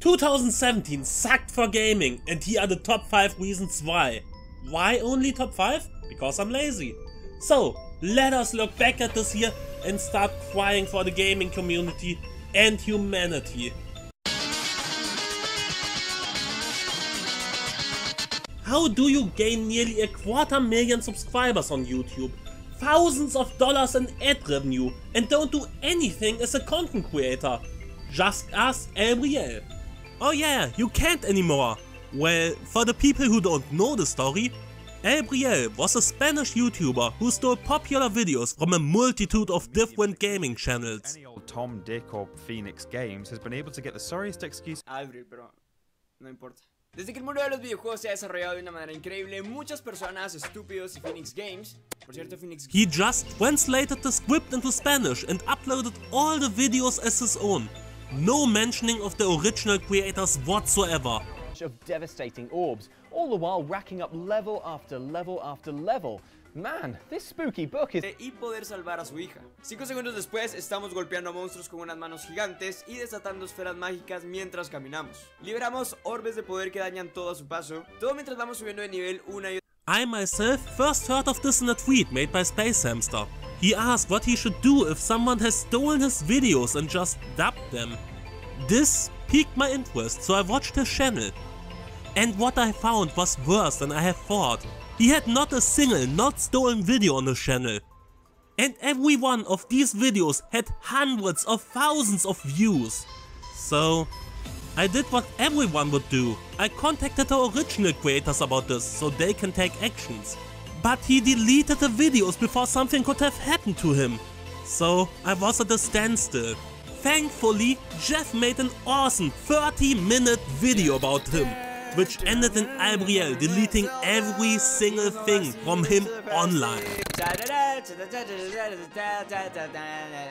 2017 sucked for gaming, and here are the top 5 reasons why. Why only top 5? Because I'm lazy. So, let us look back at this year and start crying for the gaming community and humanity. How do you gain nearly 250,000 subscribers on YouTube, thousands of dollars in ad revenue, and don't do anything as a content creator? Just ask Allbriel. Oh yeah, you can't anymore. Well, for the people who don't know the story, Allbriel was a Spanish YouTuber who stole popular videos from a multitude of different gaming channels. Any old Tom, Dick or Phoenix Games has been able to get the sorriest excuse. Allbriel, pero no importa. Desde que el mundo de los videojuegos se ha desarrollado de una manera increíble, muchas personas, estúpidos y Phoenix Games, por cierto, Phoenix Games, he just translated the script into Spanish and uploaded all the videos as his own. No mentioning of the original creators whatsoever. Of devastating orbs, all the while racking up level after level after level. Man, this spooky book is... Y poder salvar a su hija. 5 segundos después, estamos golpeando a monstruos con unas manos gigantes y desatando esferas mágicas mientras caminamos. Liberamos orbes de poder que dañan todo a su paso, todo mientras vamos subiendo de nivel una y otra. I myself first heard of this in a tweet made by Space Hamster. He asked what he should do if someone has stolen his videos and just dubbed them. This piqued my interest, so I watched his channel. And what I found was worse than I had thought. He had not a single not stolen video on his channel. And every one of these videos had hundreds of thousands of views. So I did what everyone would do. I contacted the original creators about this so they can take actions. But he deleted the videos before something could have happened to him. So I was at a standstill. Thankfully, Jeff made an awesome 30-minute video about him, which ended in Allbriel deleting every single thing from him online.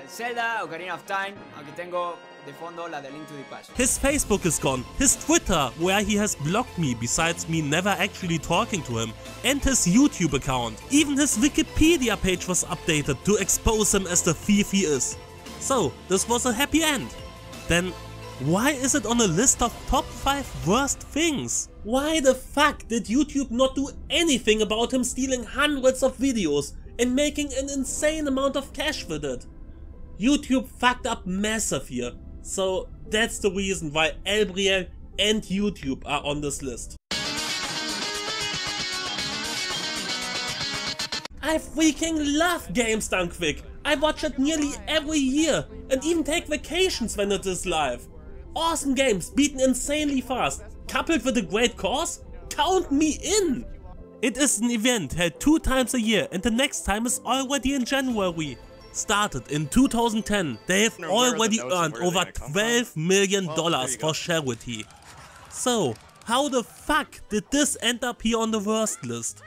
Zelda, Ocarina of Time, aunque tengo de fondo la de Link to the Past. His Facebook is gone, his Twitter, where he has blocked me besides me never actually talking to him, and his YouTube account. Even his Wikipedia page was updated to expose him as the thief he is. So, this was a happy end. Then, why is it on a list of top 5 worst things? Why the fuck did YouTube not do anything about him stealing hundreds of videos and making an insane amount of cash with it? YouTube fucked up massive here. So that's the reason why Allbriel and YouTube are on this list. I freaking love Games Done Quick. I watch it nearly every year and even take vacations when it is live. Awesome games beaten insanely fast, coupled with a great cause? Count me in! It is an event held 2 times a year and the next time is already in January. Started in 2010, they have already earned over $12 million for charity. So, how the fuck did this end up here on the worst list?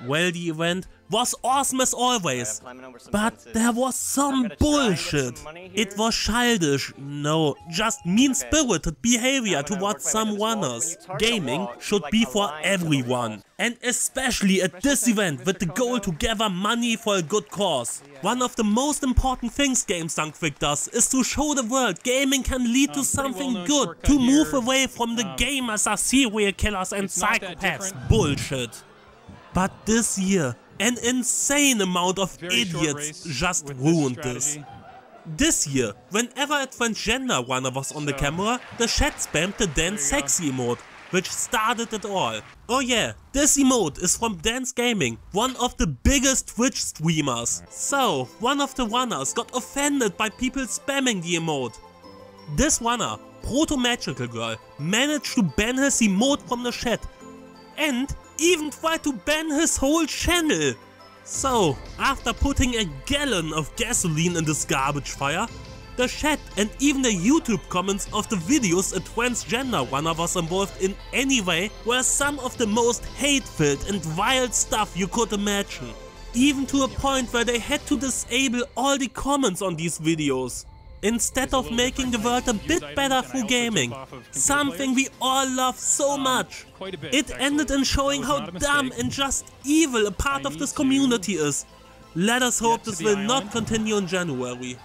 Well, the event was awesome as always, but there was some bullshit. It was childish, no, just mean-spirited behavior towards some runners. Gaming should be for everyone, and especially at this event with the goal to gather money for a good cause. One of the most important things Games Done Quick does is to show the world gaming can lead to something good, to move away from the gamers are serial killers and psychopaths bullshit. But this year, an insane amount of idiots just ruined this. This year, whenever a transgender runner was on the camera, the chat spammed the Dance Sexy emote, which started it all. Oh yeah, this emote is from Dance Gaming, one of the biggest Twitch streamers. So, one of the runners got offended by people spamming the emote. This runner, Proto Magical Girl, managed to ban his emote from the chat, and even tried to ban his whole channel. So, after putting a gallon of gasoline in this garbage fire, the chat and even the YouTube comments of the videos a transgender runner was involved in anyway were some of the most hate-filled and wild stuff you could imagine. Even to a point where they had to disable all the comments on these videos. Instead of making the world a bit better through gaming, something we all love so much, it ended in showing how dumb and just evil a part of this community is. Let us hope this will not continue in January.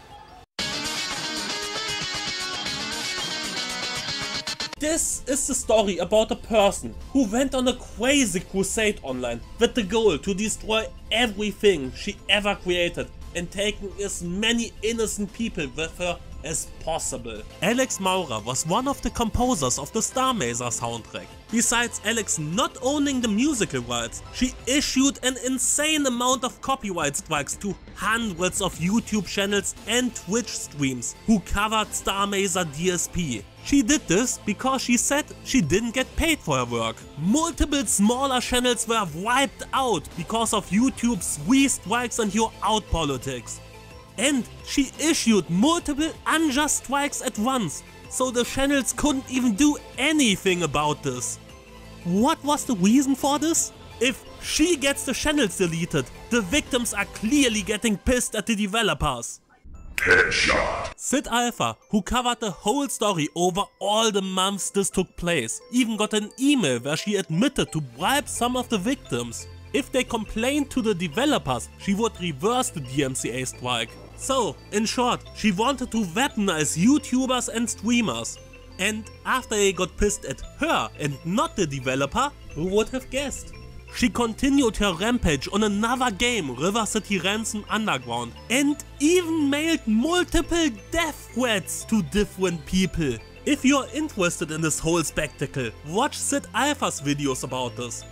This is the story about a person who went on a crazy crusade online with the goal to destroy everything she ever created and taking as many innocent people with her as possible. Alex Maurer was one of the composers of the Star Mazer soundtrack. Besides Alex not owning the musical rights, she issued an insane amount of copyright strikes to hundreds of YouTube channels and Twitch streams who covered Star Mazer DSP. She did this because she said she didn't get paid for her work. Multiple smaller channels were wiped out because of YouTube's 3 strikes and you're out politics. And she issued multiple unjust strikes at once, so the channels couldn't even do anything about this. What was the reason for this? If she gets the channels deleted, the victims are clearly getting pissed at the developers. Headshot. Sid Alpha, who covered the whole story over all the months this took place, even got an email where she admitted to bribe some of the victims. If they complained to the developers, she would reverse the DMCA strike. So, in short, she wanted to weaponize YouTubers and streamers. And after they got pissed at her and not the developer, who would have guessed? She continued her rampage on another game, River City Ransom Underground, and even mailed multiple death threats to different people. If you're interested in this whole spectacle, watch Sid Alpha's videos about this.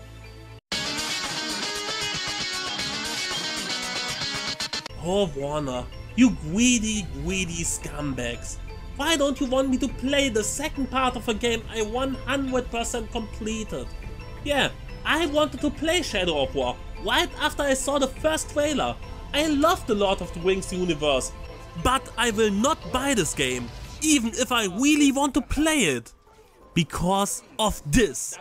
Oh Warner, you greedy scumbags. Why don't you want me to play the second part of a game I 100% completed? Yeah, I wanted to play Shadow of War right after I saw the first trailer. I love the Lord of the Rings universe, but I will not buy this game, even if I really want to play it. Because of this.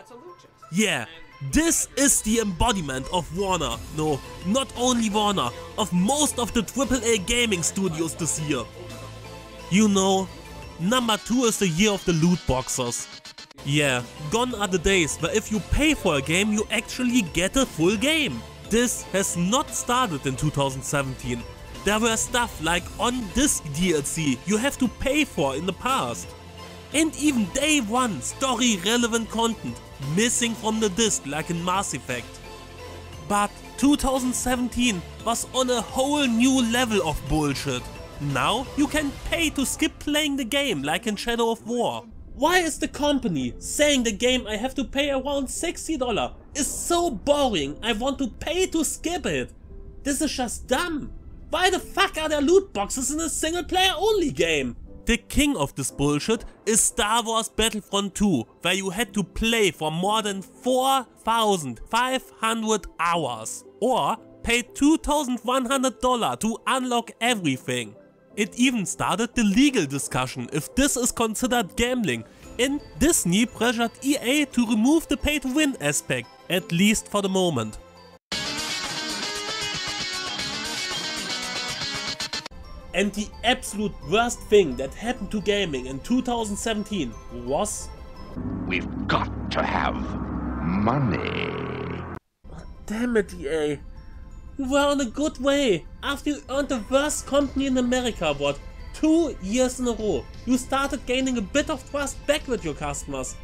Yeah. This is the embodiment of Warner, no, not only Warner, of most of the AAA gaming studios this year. You know, number 2 is the year of the loot boxes. Yeah, gone are the days where if you pay for a game you actually get a full game. This has not started in 2017. There were stuff like on-disc DLC you have to pay for in the past. And even day 1 story relevant content missing from the disc like in Mass Effect. But 2017 was on a whole new level of bullshit. Now you can pay to skip playing the game like in Shadow of War. Why is the company saying the game I have to pay around $60 is so boring I want to pay to skip it? This is just dumb. Why the fuck are there loot boxes in a single player only game? The king of this bullshit is Star Wars Battlefront 2, where you had to play for more than 4,500 hours or pay $2,100 to unlock everything. It even started the legal discussion if this is considered gambling, and Disney pressured EA to remove the pay to win aspect, at least for the moment. And the absolute worst thing that happened to gaming in 2017 was... We've got to have money. Damn it, EA. You were on a good way. After you earned the worst company in America award 2 years in a row, you started gaining a bit of trust back with your customers.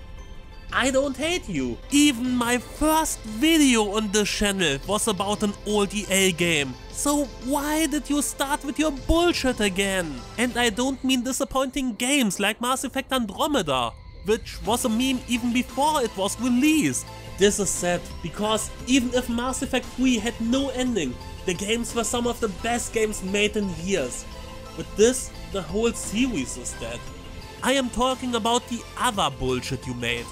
I don't hate you. Even my first video on this channel was about an old EA game. So why did you start with your bullshit again? And I don't mean disappointing games like Mass Effect Andromeda, which was a meme even before it was released. This is sad, because even if Mass Effect 3 had no ending, the games were some of the best games made in years. With this, the whole series is dead. I am talking about the other bullshit you made.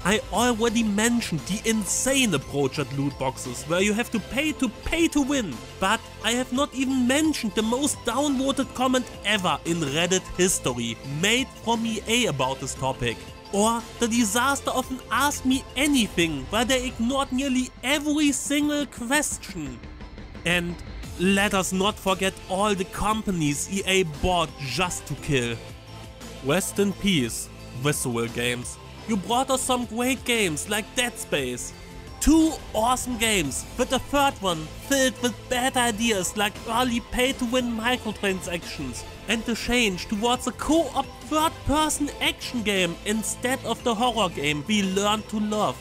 I already mentioned the insane approach at loot boxes, where you have to pay to win. But I have not even mentioned the most downvoted comment ever in Reddit history, made from EA about this topic. Or the disaster of an Ask Me Anything, where they ignored nearly every single question. And let us not forget all the companies EA bought just to kill. Rest in peace, Visceral Games. You brought us some great games like Dead Space. 2 awesome games, with the third one filled with bad ideas like early pay-to-win microtransactions and the change towards a co-op third-person action game instead of the horror game we learned to love.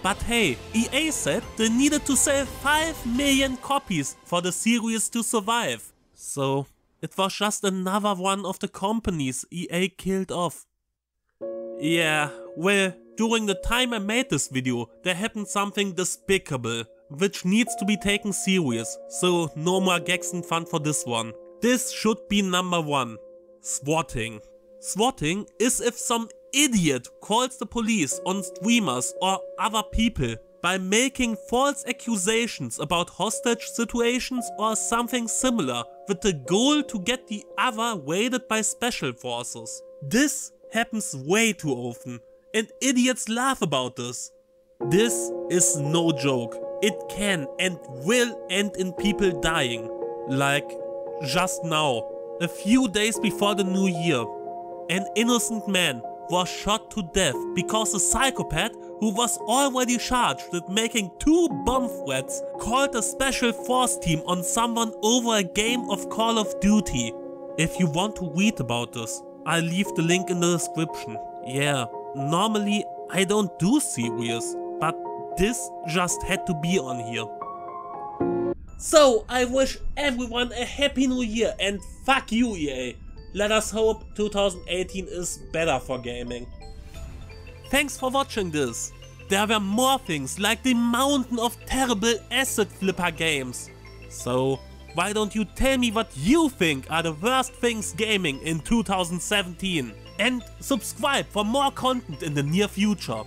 But hey, EA said they needed to sell 5 million copies for the series to survive. So it was just another one of the companies EA killed off. Yeah, well, during the time I made this video, there happened something despicable, which needs to be taken serious, so no more gags and fun for this one. This should be number 1. Swatting. Swatting is if some idiot calls the police on streamers or other people by making false accusations about hostage situations or something similar with the goal to get the other raided by special forces. This happens way too often and idiots laugh about this. This is no joke. It can and will end in people dying. Like just now, a few days before the new year, an innocent man was shot to death because a psychopath who was already charged with making 2 bomb threats called a special force team on someone over a game of Call of Duty. If you want to read about this, I'll leave the link in the description. Yeah, normally I don't do serious, but this just had to be on here. So I wish everyone a happy new year and fuck you EA. Let us hope 2018 is better for gaming. Thanks for watching this. There were more things like the mountain of terrible asset flipper games. So why don't you tell me what you think are the worst things gaming in 2017? And subscribe for more content in the near future.